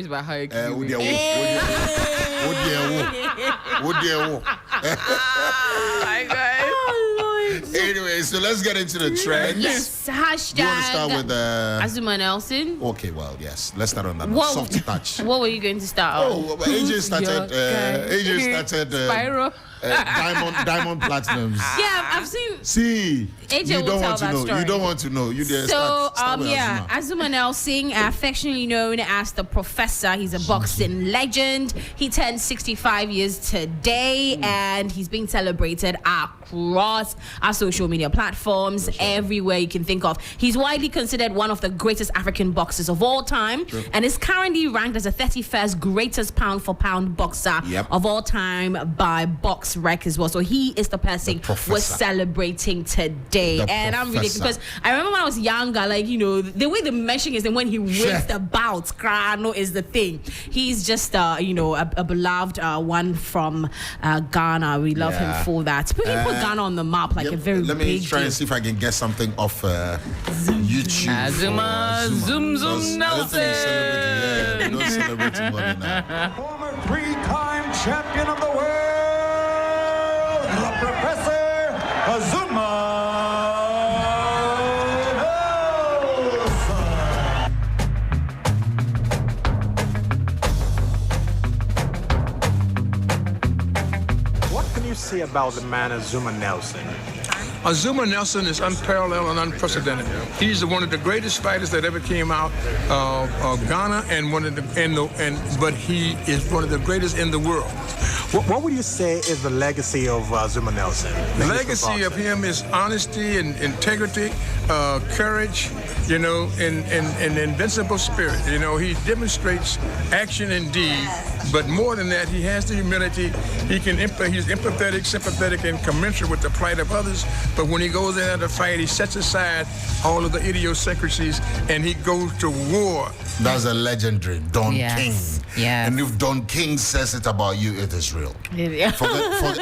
about how you Anyway, so let's get into the trends. Yes, hashtag. You want to start with Azuma Nelson? Okay, well, yes. Let's start on that. Soft touch. What were you going to start on? Oh, AJ started. AJ started. Spiral. Diamond platinums. Yeah, I've seen. See, AJ you will don't tell want to that know. story. You don't want to know. You just So, start with yeah, Azuma Nelson, affectionately known as the Professor. He's a boxing legend. He turned 65 years today, and he's being celebrated across our social media platforms, everywhere you can think of. He's widely considered one of the greatest African boxers of all time, and is currently ranked as the 31st greatest pound-for-pound boxer of all time by Box Rec as well. So he is the person we're celebrating today, and I'm really, because I remember when I was younger, like, you know, the way the mention is, and when he wins the bout, Krano is the thing. He's just you know, a beloved one from Ghana. We love him for that. But he put Ghana on the map like a very big Let me try and see if I can get something off YouTube. Azuma Zoom Nelson. Yeah, don't celebrate him now. Former three-time champion of the world, the Professor Azuma Nelson. What can you say about the man Azuma Nelson? Azuma Nelson is unparalleled and unprecedented. He's one of the greatest fighters that ever came out of Ghana, and but he is one of the greatest in the world. What would you say is the legacy of Azuma Nelson? The legacy of him is honesty and integrity, courage, you know, and invincible spirit. You know, he demonstrates action and deed, but more than that, he has the humility. He's empathetic, sympathetic, and commensurate with the plight of others. But when he goes in to fight, he sets aside all of the idiosyncrasies and he goes to war. That's a legendary Don King. Yes. And if Don King says it about you, it is real.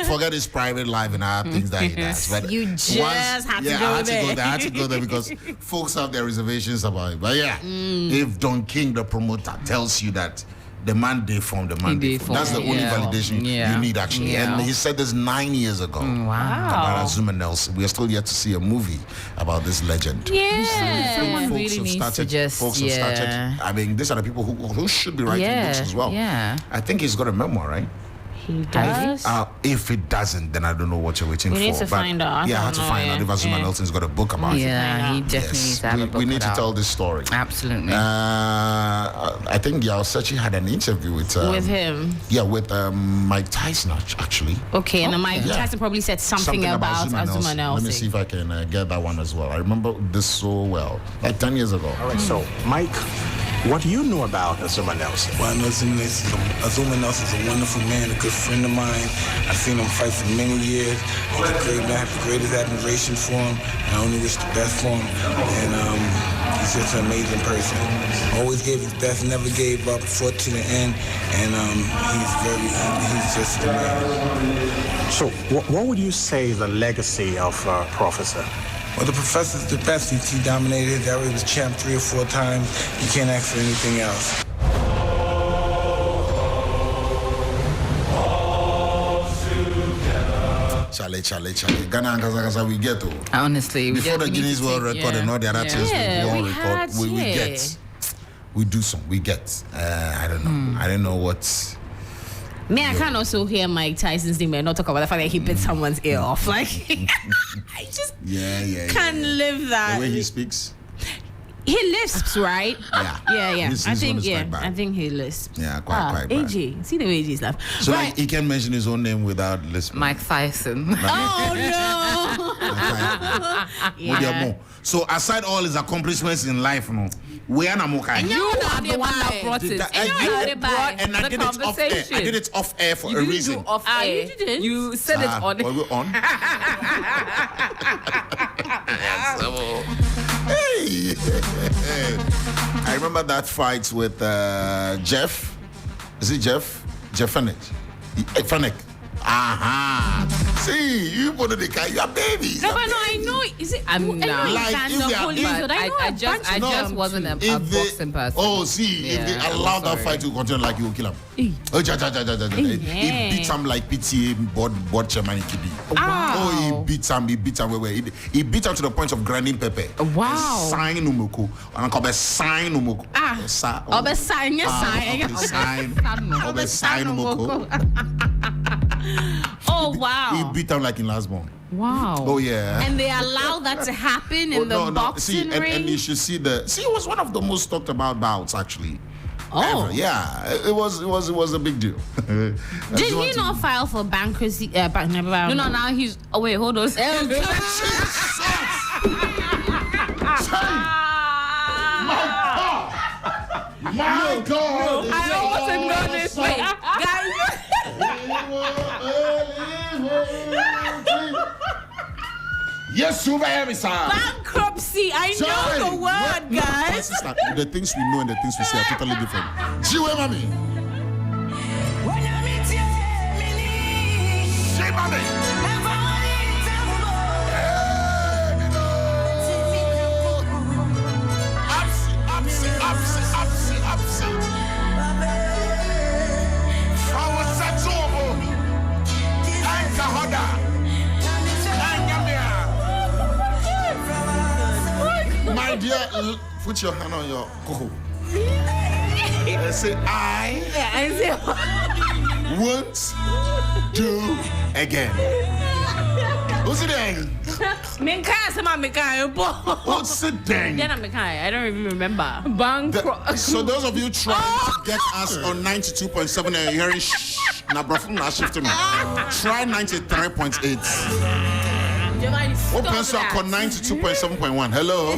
Forget his private life and other things that he does. But you just had to go there. I had to go there because folks have their reservations about it. But yeah, if Don King, the promoter, tells you that the man they formed, that's the only validation you need, actually. And he said this 9 years ago about Azuma Nelson. We are still yet to see a movie about this legend. Someone really needs to just, I mean, these are the people who should be writing books as well. I think he's got a memoir, right? He does. If it doesn't, then I don't know what you're waiting for. We need to find out. I have to find out if Azuma Nelson's got a book about it. Yeah, he definitely needs to have a book. We need to tell this story. Absolutely. I think Sechi had an interview with him. Yeah, with Mike Tyson actually. Okay, and Mike Tyson probably said something about Azuma Nelson. Let me see if I can get that one as well. I remember this so well, like 10 years ago. All right, so Mike, what do you know about Azuma Nelson? Well, I know Azuma Nelson is a wonderful man, a good friend of mine. I've seen him fight for many years. He's a great man. I have the greatest admiration for him. I only wish the best for him. And he's just an amazing person. Always gave his best, never gave up, fought to the end. And he's just a man. So, what would you say is the legacy of Professor? Well, the Professor's the best. He dominated his era. He was champ 3 or 4 times. You can't ask for anything else. Charlie. Ghana and Kazakhstan, we get to. Honestly, before the Guinness World Record and all the other things we record, we get. We do some. We get. I don't know. I don't know what. I can also hear Mike Tyson's name and not talk about the fact that he bit someone's ear off. Like, I just can't live that. The way he speaks. He lisps, right? Yeah. I think he lisps. Yeah, quite bad. AJ, see the way AJ's laugh. So like, he can mention his own name without lisping. Mike Tyson. Oh no! So aside all his accomplishments in life, we are not more kind. You are the one that brought it. And I did it off air. I did it off air for a reason. Off air. You didn't. You said it on. Were we on? Hey! I remember that fight with Jeff. Is it Jeff? Jeff Fennick. Fennick. Aha! See, you put the car, you are babies. No, but no, I know. Is it? I'm not. Like, I just wasn't a boxing person. Oh, see, if they allow that fight to continue, like you will kill him. He beats him like PTA board chairman Kidi. Oh, he beats him. He beats him to the point of grinding pepper. Wow. Sign numoko. And I call it sign numoko. Sign numoko. Oh wow. He beat him like in last month. Wow. Oh yeah. And they allow that to happen in the boxing ring. And you should see it was one of the most talked about bouts actually. Oh ever. Yeah, it was a big deal. Did he not file for bankruptcy? No, now he's. Oh wait, hold on. My God! I don't want to know this. Wait, guys. Yes, super heavy, sir. Bankruptcy. I know the word, guys. The things we know and the things we say are totally different. Jiwe mami. Say mami. My dear, put your hand on your coco. Say I won't do again. What's it then? What's it then? I don't even remember. So those of you trying to get us on 92.7 and hearing shifting. Try 93.8. Giovani, open sock on 92.7.1. Hello.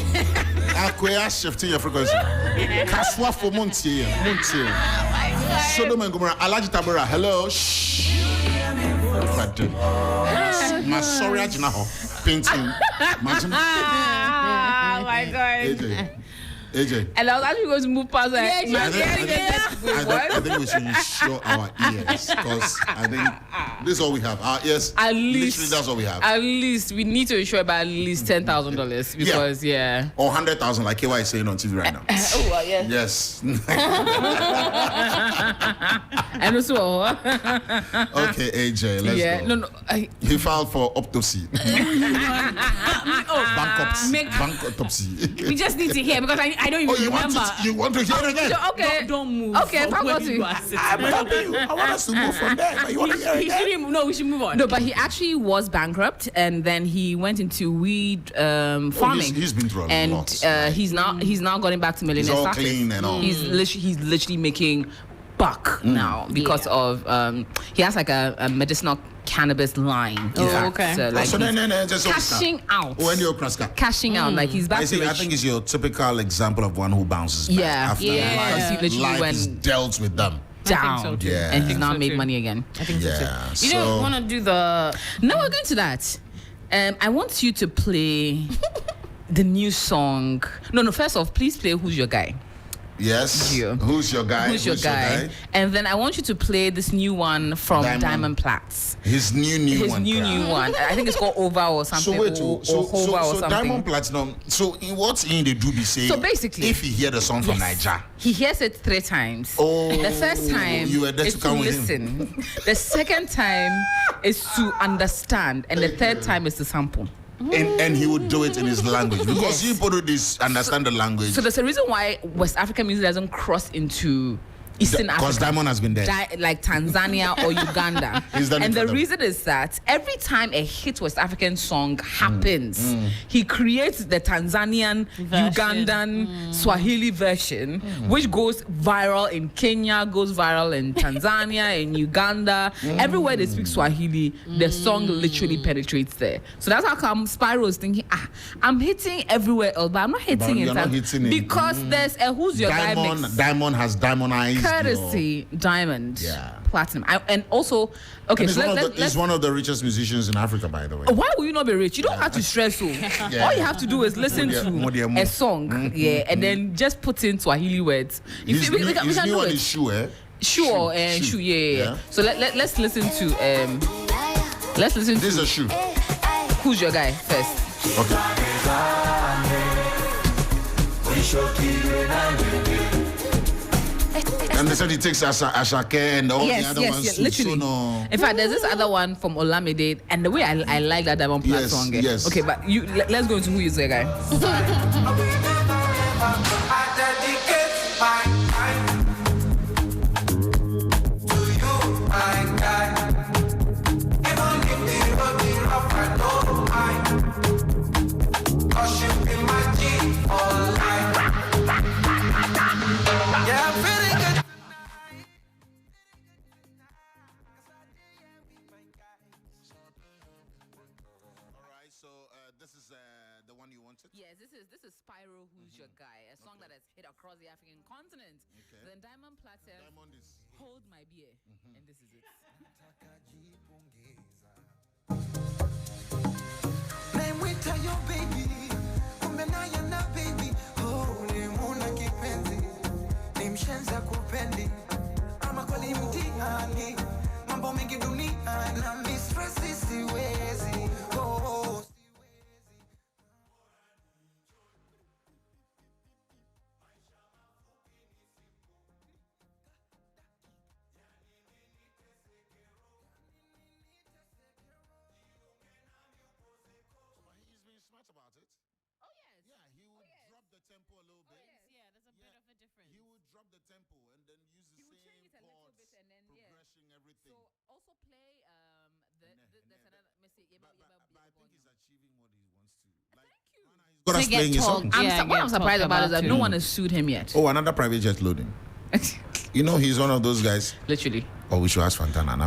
Akwea shifting your frequency. Kaswa for Montier. Sodom and Gomorrah. Alaji Tabora. Hello. Shh. My sorry, I painting. Imagine. Oh my God. AJ. And I was actually going to move past that. I think we should show our ears because I think this is all we have. Our ears. At least. Literally, that's all we have. At least we need to insure about at least $10,000 because or 100,000 like KY is saying on TV right now. Oh well, yeah. Yes. And also. Okay, AJ. Let's go. No. He filed for autopsy. Bank autopsy. We just need to hear because I don't even remember. You want to hear it again? Okay. Don't move. Okay, if I want to. I'm helping you. I want us to move from there. But you want to hear it again? We should move on. No, but he actually was bankrupt, and then he went into weed farming. He's been through a lot. And he's now going back to millionaire He's all status. clean and all. He's literally making buck now because of he has like a medicinal cannabis line. Okay. So like just cashing out. When you're cashing out, like he's back to rich. I think it's your typical example of one who bounces back after life is dealt with them. Down. So yeah. And he's now made money again. I think so too. You so don't want to do the... No, we're going to that. I want you to play the new song. No, first off, please play Who's Your Guy. Yes. Who's your guy? Who's your guy? And then I want you to play this new one from Diamond Platts. His new one. New one. I think it's called Over or something. So wait, or something. Diamond Platinum. So in what's in the do be say? So basically, if he hear the song from Niger, he hears it 3 times. Oh, the first time you were there is to listen. The second time is to understand, and the third time is to sample. And he would do it in his language because you put this understand the language. So there's a reason why West African music doesn't cross into Eastern Africa. Because Diamond has been there. Like Tanzania or Uganda. And the reason is that every time a hit West African song happens, he creates the Tanzanian, Ugandan, Swahili version, which goes viral in Kenya, goes viral in Tanzania, in Uganda. Everywhere they speak Swahili, the song literally penetrates there. So that's how come Spyro is thinking, I'm hitting everywhere else, but I'm not hitting in Tanzania. Because there's a Who's Your Guy mix. Diamond has diamondized. Courtesy Diamond Platinum. And also, okay, and so he's one of the richest musicians in Africa, by the way. Why will you not be rich? You don't have to stress. All you have to do is listen to a song, and then just put in Swahili words. His new one is Shu, Sure, Shu, yeah. So let's listen to Let's listen to this is a shoe. Who's Your Guy first. Okay. And they said he takes Ashake and all the other ones. Literally. In fact, there's this other one from Olamide, and the way I like that Diamond Platz song. Yes. Okay, but let's go into Who Is Your Guy. Yes, this is Spyro, Who's Your Guy, a song that has hit across the African continent. Okay. Then Diamond Platz, Hold My Beer, and this is it. What I'm surprised about is that no one has sued him yet. Oh, another private jet loading. You know, he's one of those guys. Literally. Oh, we should ask Fantana.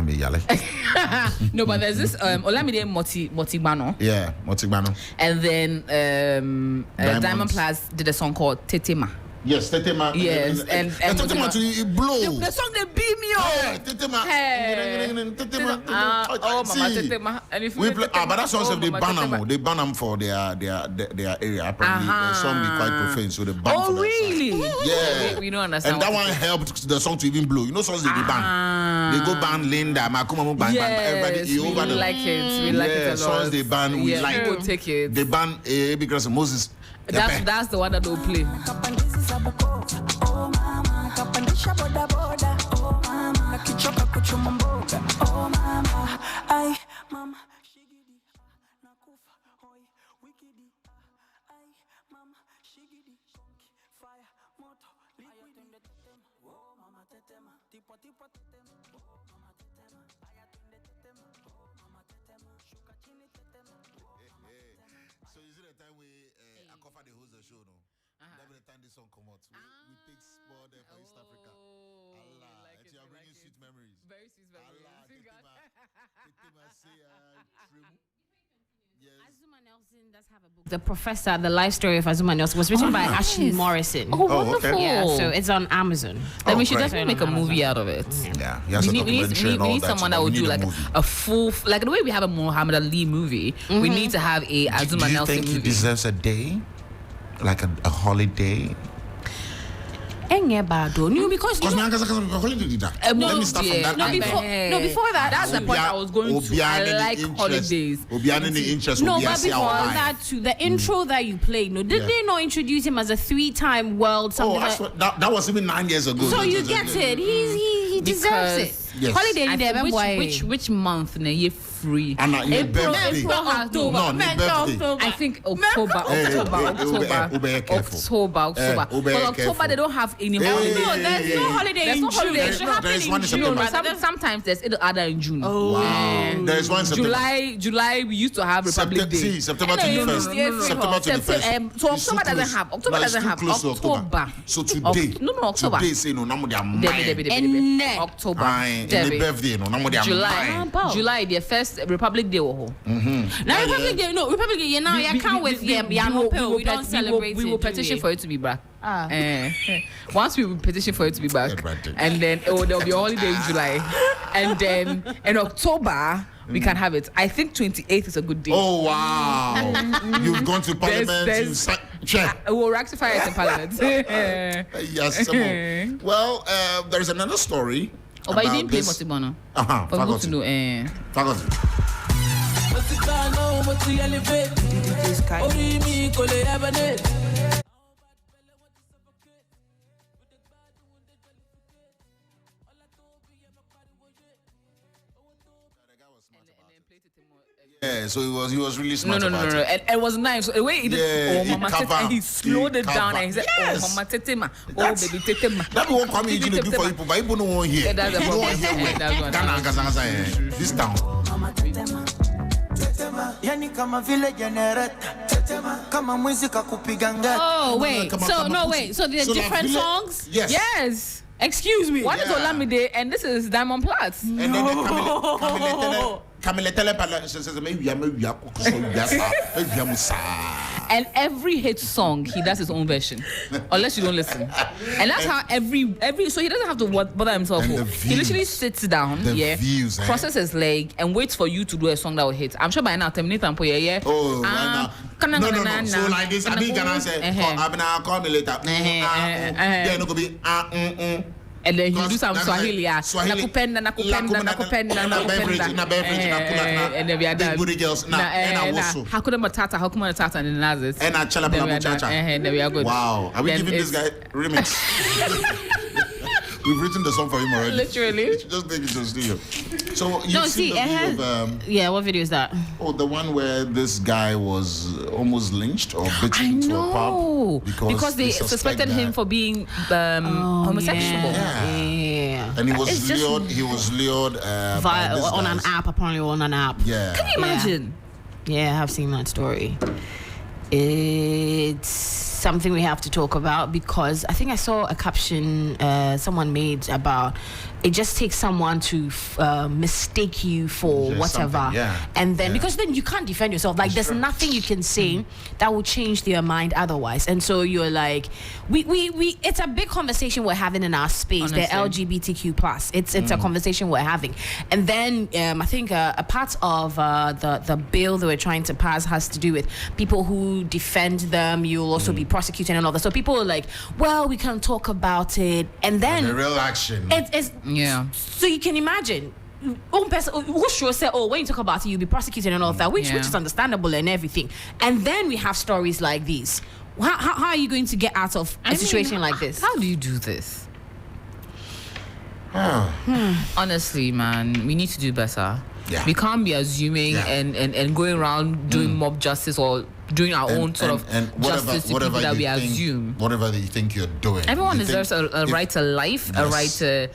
No, but there's this Olamide Motigbano. Yeah, Motigbano. And then Diamond Platz did a song called Tetema. Yes, Tetema. Yes, and Tetema to blow. The song they beat me up. Yeah, Tetema. Tetema. Oh, Mama Tetema. And if we play, but that song they ban them. They ban them for their area. Apparently, the song be quite profane, so they ban for that. Oh, really? Yeah. We don't understand. And that one helped the song to even blow. You know, songs they ban. They go ban Linda, Makuma ban everybody. We like it. We like it a lot. Songs they ban, we like. We'll take it. They ban because of Moses. That's the one that they'll play. So you see the time we Akorfa they host the show, no? Every time this song come out, we take sport there for East Africa. Allah, like you are bringing sweet memories. Very sweet memories. Allah, Azuma Nelson does have a book. The Professor, The Life Story of Azuma Nelson was written by Ashley Morrison. Oh, wonderful. Okay. Yeah, so it's on Amazon. Then we should definitely make a movie out of it. Yeah, we need someone that will do like a full, like the way we have a Muhammad Ali movie, we need to have a Azuma Nelson movie. Do you think he deserves a day? Like a holiday? No, because let me start from that. Before that. That's the point I was going to. I like holidays. No, but before that too, the intro that you played, did they not introduce him as a 3-time world something? That was even 9 years ago. So you get it. He deserves it. Yes. Holiday, which month? Free. April, October. I think October. But October they don't have any holiday. No, there's no holiday in June. It should happen in June. Sometimes there's other in June. Oh, wow. There is one in September. July we used to have Republic Day. September 21st. September 21st. So October doesn't have. October. So today. No, October. Today say no, October. The birthday, July, the first Republic Day. Now Republic Day. Now you can't with we don't celebrate. We will petition for it to be back. Once we will petition for it to be back, and then there will be a holiday in July, and then in October we can have it. I think 28th is a good day. Oh wow! You've gone to Parliament. We'll rectify it in Parliament. Yes. Well, there's another story. Oh, but you didn't play Motibano. Forgot to know. Yeah, so he was really smart. No. And it was nice. The way he did, he and he slowed it down and he said, yes. Mama Tetema, baby Tetema. That be what coming you do for people, but people don't want to hear. That's the problem. This town. Oh wait, so there's different songs? Yes. Excuse me. One is Olamide and this is Diamond Platts. And then and every hit song he does his own version, unless you don't listen. And that's how every so he doesn't have to bother himself. He literally sits down, crosses his leg, and waits for you to do a song that will hit. I'm sure by now Terminator and Poya, Oh, no. So like this, I think gonna say, I'm gonna call me later. Then it could be and then he do some Swahili, nakupenda, and then we are done. Booty girls, Hakuna Matata, and then Nazis. And I chacha. And then we are good. Wow, are we giving this guy remix? We've written the song for him already. Literally. Just take it to the studio. So you see the video of, what video is that? Oh, the one where this guy was almost lynched or beaten to a pub because they suspected him for being homosexual. Yeah. And he was lured on an app, apparently on an app. Yeah. Can you imagine? Yeah, I have seen that story. It's something we have to talk about because I think I saw a caption someone made about it just takes someone to mistake you for whatever, and then because then you can't defend yourself. Like there's nothing you can say that will change their mind otherwise, and so you're like, we it's a big conversation we're having in our space. Honestly. The LGBTQ plus, it's a conversation we're having, and then I think a part of the bill that we're trying to pass has to do with people who defend them. You'll also be prosecuted and all that. So people are like, well, we can talk about it, and then the real action. It's so you can imagine one person who sure say, when you talk about it, you'll be prosecuted and all of that, which is understandable and everything. And then we have stories like these. How are you going to get out of a situation like this? How do you do this? Honestly, man, we need to do better. Yeah. We can't be assuming and going around doing mob justice or doing our own sort of justice to people that we assume. Whatever you think you're doing. Everyone deserves a right to life, a right to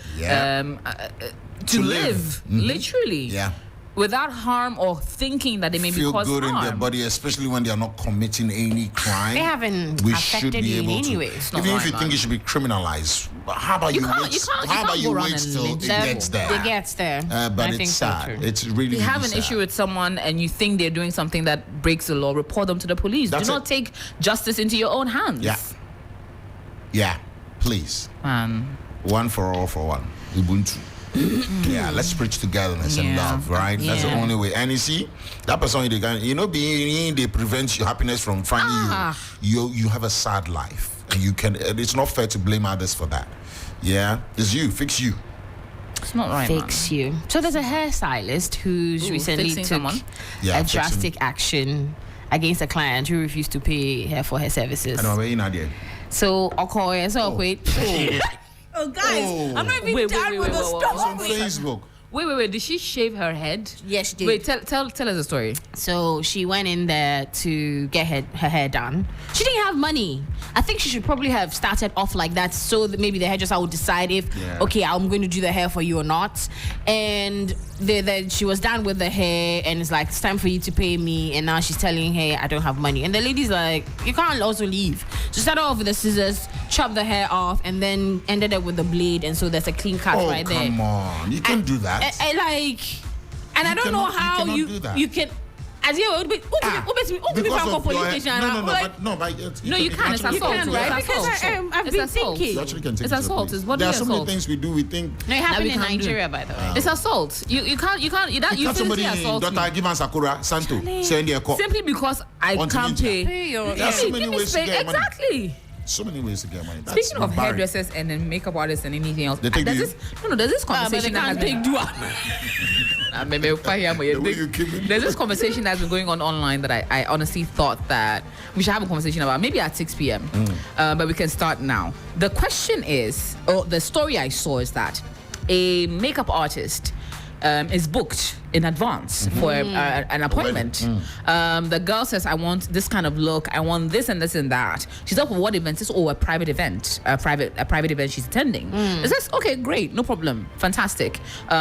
live. Literally. Yeah. Without harm or thinking that they may be caused harm. Feel good in their body, especially when they are not committing any crime. They haven't affected you in any way. Even if you think it should be criminalized, how about you wait till it gets there? It gets there. But it's sad. It's really, if you have an issue with someone and you think they're doing something that breaks the law, report them to the police. Do not take justice into your own hands. Yeah, please. One for all for one. Ubuntu. Let's preach togetherness and love, right? That's the only way. And you see, that person, they prevent your happiness from finding you. You have a sad life, and you can. It's not fair to blame others for that. Yeah, it's you. Fix you. It's not right. Fix you. So there's a hairstylist who's recently took a drastic action against a client who refused to pay her for her services. So wait. Oh, guys, I'm not even done with the story. On Facebook. Wait. Did she shave her head? Yes, she did. Wait, tell us the story. So she went in there to get her hair done. She didn't have money. I think she should probably have started off like that so that maybe the hairdresser would decide if, okay, I'm going to do the hair for you or not. And she was done with the hair and it's like, it's time for you to pay me. And now she's telling her, I don't have money. And the lady's like, you can't also leave. She started off with the scissors, chopped the hair off, and then ended up with the blade. And so there's a clean cut right there. Oh, come on. You can't do that. I don't know how you can. As you would be, police station. No, you can't. It's assault, right? Because I've been thinking. You actually can take it's assault. It's what there are so many things we do. We think. No, it happened in Nigeria, by the way. It's assault. You can't. You somebody daughter give us Sakura Santo send their call simply because I can't pay. There are so many ways to get money. Exactly. So many ways to get money. Speaking of hairdressers and then makeup artists and anything else, there's this conversation that there's this conversation that's been going on online that I honestly thought that we should have a conversation about maybe at 6 p.m. But we can start now. The question is, or the story I saw is that a makeup artist is booked in advance for an appointment. The girl says, I want this kind of look, I want this and this and that. She's up for what event? This a private event, a private event she's attending. It says, okay, great, no problem, fantastic.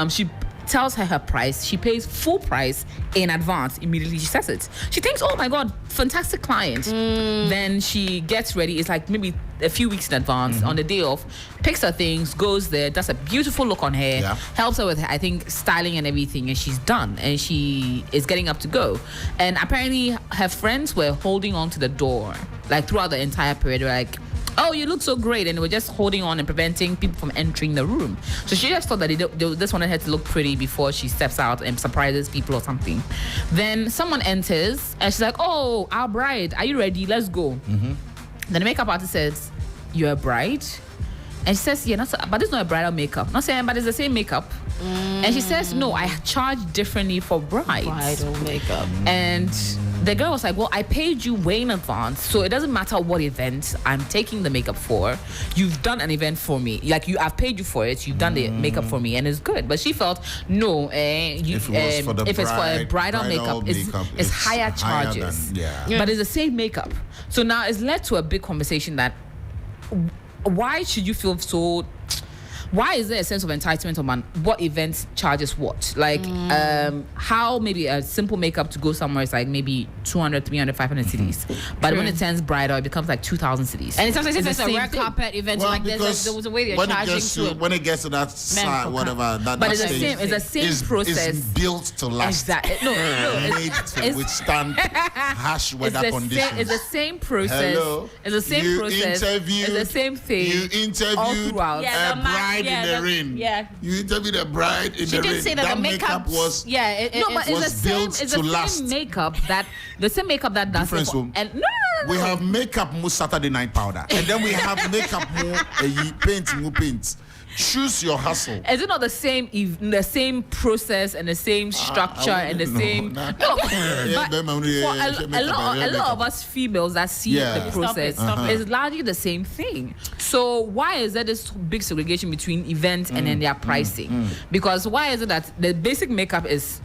She tells her price. She pays full price in advance. Immediately she says it. She thinks, oh my God, fantastic client. Then she gets ready. It's like maybe a few weeks in advance. On the day of, picks her things, goes there, does a beautiful look on her, helps her with, I think, styling and everything, and she's done. And she is getting up to go. And apparently her friends were holding on to the door, like throughout the entire period. They were like, oh, you look so great, and they were just holding on and preventing people from entering the room. So she just thought that they just wanted her to look pretty before she steps out and surprises people or something. Then someone enters, and she's like, oh, our bride, are you ready? Let's go. Then the makeup artist says, you're a bride? And she says, yeah, but it's not a bridal makeup. Not saying, but it's the same makeup. And she says, no, I charge differently for brides. Bridal makeup. And the girl was like, well, I paid you way in advance, so it doesn't matter what event I'm taking the makeup for. You've done an event for me. Like, I've paid you for it. You've done the makeup for me, and it's good. But she felt, no, if it's for a bridal makeup, it's higher charges. But it's the same makeup. So now it's led to a big conversation that why should you feel so... Why is there a sense of entitlement on what event charges what? Like, how maybe a simple makeup to go somewhere is like maybe 200, 300, 500 cities. But when it turns bridal, it becomes like 2,000 cities. And sometimes if it's a red carpet event like this, there was a way they're charging to when it gets to that side, whatever. But it's the same process. It's built to last. Exactly. No. Made to withstand harsh weather conditions. It's the same process. Hello. It's the same process. It's the same thing. You interviewed a bride in the rain. You interviewed a bride in the rain. She did say that the makeup was it's the same makeup that does difference. We have makeup more Saturday night powder, and then we have makeup more paint. Choose your hustle. Is it not the same process and the same structure and the same? But a lot of us females that see the process is largely the same thing. So why is there this big segregation between events and then their pricing? Because why is it that the basic makeup is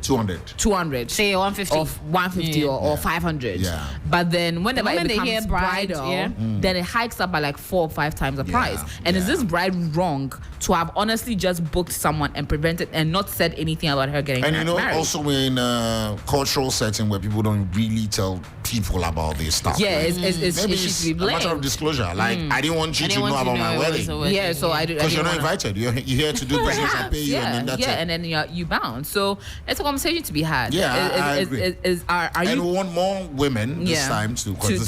200, say 150 or 150 or 500, but then whenever it becomes bridal, then it hikes up by like 4 or 5 times the price. And is this bride wrong to have honestly just booked someone and prevented and not said anything about her getting married? And also in a cultural setting where people don't really tell people about this stuff. It's a matter of disclosure. Like, I didn't want you to know about my wedding. So I do, because you're not invited. You're here to do business. I pay you, and then that's it. And then you bounce. So it's a conversation to be had. I agree. And we want more women this time to actually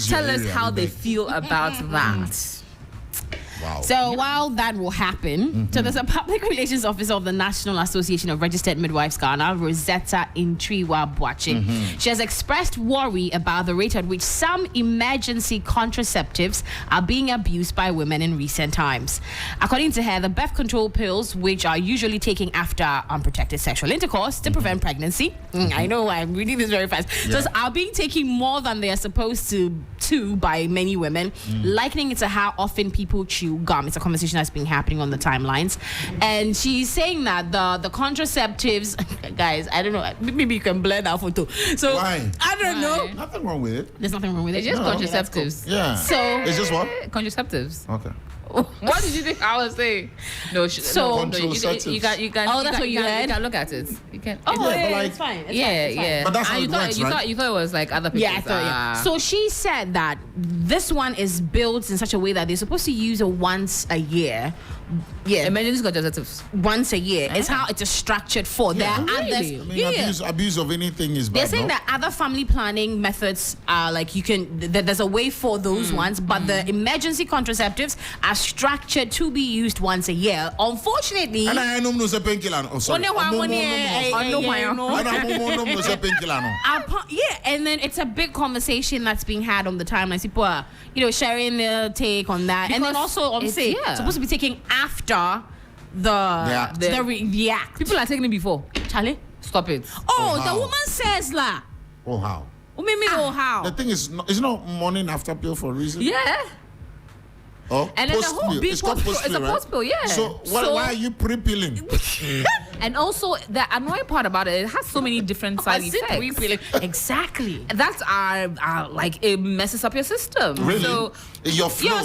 tell us how they feel about that. Wow. So while that will happen, so there's a public relations officer of the National Association of Registered Midwives Ghana, Rosetta Intriwa Boache. She has expressed worry about the rate at which some emergency contraceptives are being abused by women in recent times. According to her, the birth control pills, which are usually taken after unprotected sexual intercourse to prevent pregnancy, I know I'm reading this very fast, those are being taken more than they are supposed to by many women, likening it to how often people chew gum. It's a conversation that's been happening on the timelines, and she's saying that the contraceptives, guys, I don't know, maybe you can blur that photo. So why? I don't know. Nothing wrong with it. There's nothing wrong with it. It's just contraceptives. Yeah. So it's just what? Contraceptives. Okay. What did you think I was saying? No, you can. Oh, that's what you heard. You can look at it. You can. It's fine. It's fine. But that's how it works, right? You thought it was like other pictures. Yeah, I thought. So she said that this one is built in such a way that they're supposed to use it once a year. Emergency contraceptives. Once a year. It's how it's structured for. There are others. Abuse of anything is bad. They're saying that other family planning methods are like there's a way for those ones, but the emergency contraceptives are structured to be used once a year. Unfortunately, and I know no say painkiller. Oh, sorry. Yeah, and then it's a big conversation that's being had on the timelines. People are, sharing their take on that, because and then also obviously supposed to be taking after the react. People are taking it before. Charlie, stop it. Oh, the woman says la. Oh how? How? The thing is, it's not morning after pill for a reason. Yeah. Oh, and then the whole it's called post pill, it's a post pill, yeah. So why are you pre-pilling? And also the annoying part about it has so many different side effects. Pre-pilling. Exactly. That's our like it messes up your system. Really? So your flow.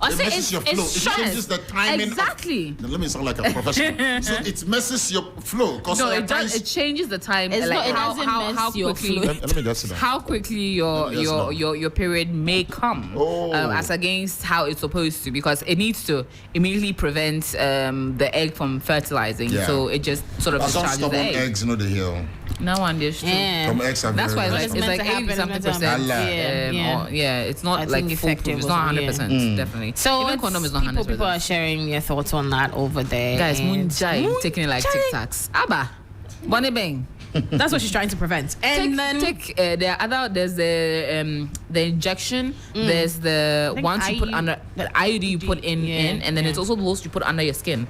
It messes your flow. It changes the timing. Exactly. Let me sound like a professional. So it messes your flow. No, it does. It changes the time. Like how quickly. Let me just sit down. How quickly your period may come, as against how it's supposed to, because it needs to immediately prevent the egg from fertilizing. Yeah. So it just sort of discharges the egg. Eggs, the hill. No one is true. From eggs are that's why it's like 80-something%. Yeah, it's not like effective. It's not 100%. Definitely. So even condom is not 100%. People are sharing their thoughts on that over there. Guys, Moonjai taking it like Tic Tacs. Abba, Bonnie Bang. That's what she's trying to prevent. And there's the injection. There's the ones you put under the IUD you put in, and then it's also those you put under your skin.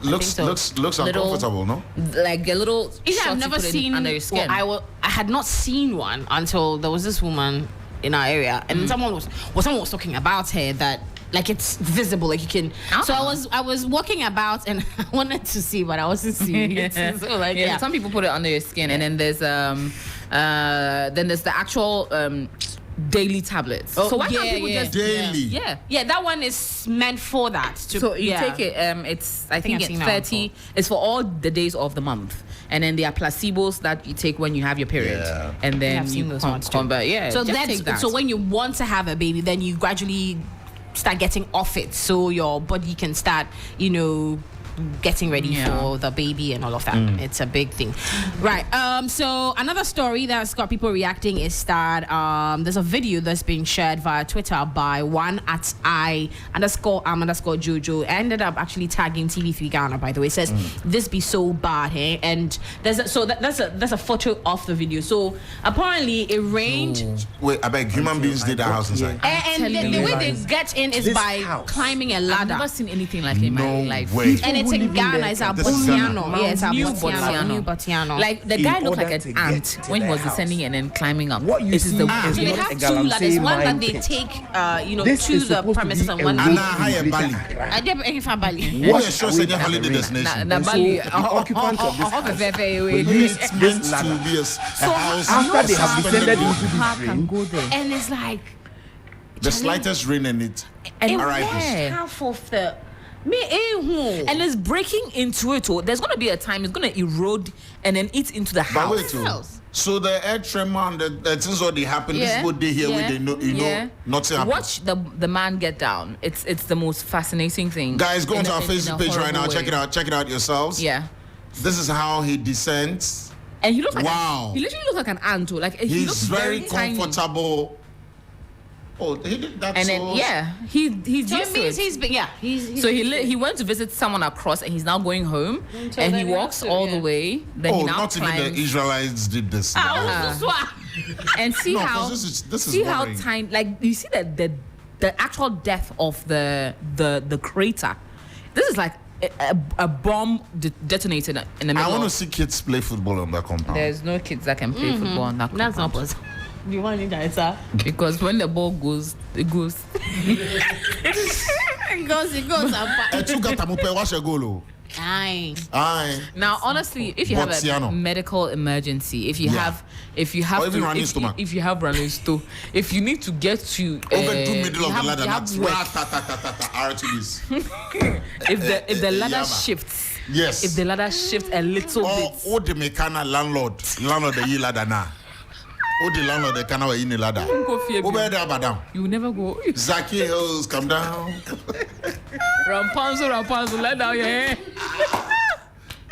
Looks uncomfortable, no? Like a little. I've never seen under your skin. I had not seen one until there was this woman in our area, and someone was talking about her that. Like it's visible, like you can. So I was walking about and I wanted to see, but I wasn't seeing it. So like, some people put it under your skin, and then there's the actual daily tablets. So why can't people just daily? Yeah, that one is meant for that. So you take it. I think it's 30. It's for all the days of the month. And then there are placebos that you take when you have your period, and then you convert. Yeah. So so when you want to have a baby, then you gradually start getting off it, so your body can start, getting ready for the baby and all of that. It's a big thing, right? So another story that's got people reacting is that there's a video that's being shared via Twitter by one at I_am_Jojo. Ended up actually tagging TV3 Ghana, by the way. It says this be so bad, hey? And there's a photo of the video. So apparently it rained. Wait, I beg, human beings did that house inside. And the way they get in is by climbing a ladder. I've never seen anything like it in my life. Way. And it's in Ghana. It's a Botiano. Yeah, it's a New Botiano. Like the guy looked like an ant when he was descending and then climbing up. What you see they have two ladders. One that they take, to the premises, and one they hire Bali. I did for Bali. What is your second holiday destination? Bali. Occupants of this house it's meant to be a house. After they have descended into this rain, and it's like the slightest rain in it arrives. Half of the. And it's breaking into it. There's going to be a time it's going to erode and then eat into the house. So the air tremor and the things already happened. This is what they hear when they know, nothing happened. Watch the man get down. It's the most fascinating thing. Guys, go onto our Facebook page right now. Check it out. Check it out yourselves. Yeah. This is how he descends. And he looks like he literally looks like an ant. Like he looks very comfortable. Tiny. Oh, he did that. And then he's so used it means to it. he's so he went to visit someone across, and he's now going home, and he walks all the way. Then he now not climbs. Even the Israelites did this. And see how this is how tiny. Like you see the actual depth of the crater. This is like a bomb detonated in the middle. I want to see kids play football on that compound. There's no kids that can play football on that compound. That's not possible. You want to answer? Because when the ball goes, it goes. It goes. What's your goal? Aye. Now, honestly, if you have a medical emergency, if you have running stool, if you need to get to over the middle of the ladder, that's if the ladder shifts, yes. If the ladder shifts a little bit, or the mechanic landlord the ladder now. Oh, the landlord, they cannot in the ladder. You will never go. Zaki Hills, come down. Rapunzel, let down your hair.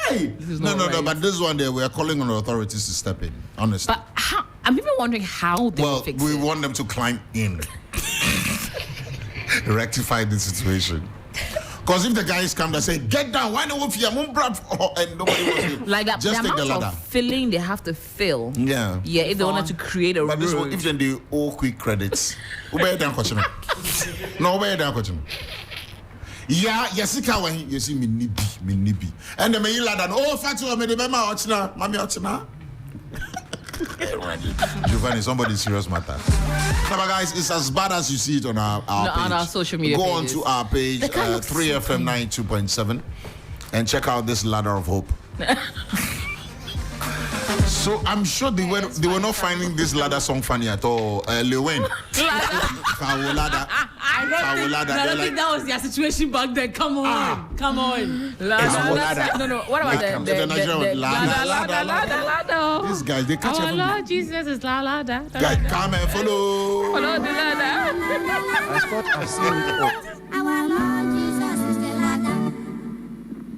Hey. No, but this one there, we are calling on the authorities to step in, honestly. But I'm even wondering how they will fix it. We want them to climb in. rectify the situation. Because if the guys come and say, get down, why not with your mom, and nobody was like that, just the take the amount ladder. of filling they have to fill. Yeah. Yeah, if they wanted to create a but this one, road. if they do all quick credits, obey down, coach. No, obey down, coach. Yeah, yes, when you see me nibi. And the main ladder, oh, Fatima, me the mama, ochina, mommy, ochina. Giovani, somebody serious matter. Now, guys, it's as bad as you see it on our page. On our social media Go pages. on to our page, 3FM 92.7, and check out this ladder of hope. So I'm sure they were not finding this ladder song funny at all. Lil Wayne. Ladder. I think that was their situation back then. Come on. Ladder. No. What about the ladder? These guys, they catch everything. Lord Jesus is ladder. Guys, come and follow. Follow the ladder. I thought I seen it all. Our Lord Jesus is the ladder.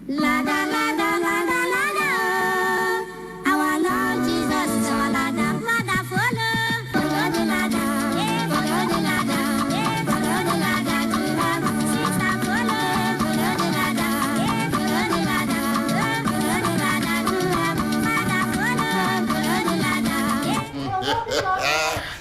Ladder, ladder, ladder, ladder. Our Lord Jesus is our ladder. Mother, follow the ladder. Follow the ladder. Follow the ladder to heaven. Sister, follow the ladder. Follow the ladder. Follow the ladder to heaven. Mother, follow the ladder.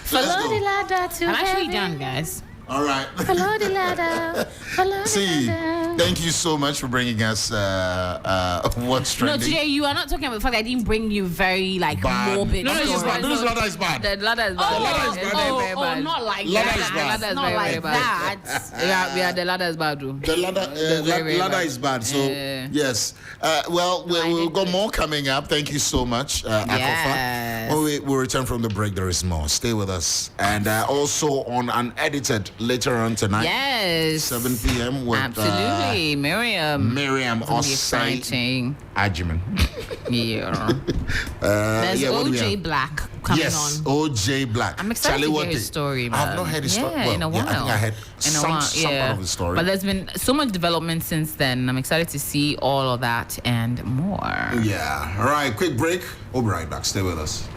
Follow the ladder to heaven. I'm actually done, guys. All right. Follow the ladder. Follow the See, ladder. thank you so much for bringing us what's trending. No, today you are not talking about the fact that I didn't bring you very Bad. morbid. No, this ladder is bad. The ladder is bad. The ladder is bad. Very bad. Not like Ladder that. is bad. Ladder is Not very, like very bad. that. Yeah, the ladder is bad too. The ladder is bad. So yes, well, we've got more coming up. Thank you so much, Akorfa. Yes. When we return from the break, there is more. Stay with us, and also on Unedited later on tonight. Yes. 7 p.m. with Absolutely, Miriam Osai exciting. Ajiman. Yeah. There's yeah, what do we OJ have? Black coming Yes, on. OJ Black. I'm excited to what hear his the- story, man. I've not heard his story. Yeah, in a while. I think I heard In a some while, part of his story. But there's been so much development since then. I'm excited to see all of that and more. Yeah. All right, quick break. We'll be right back. Stay with us.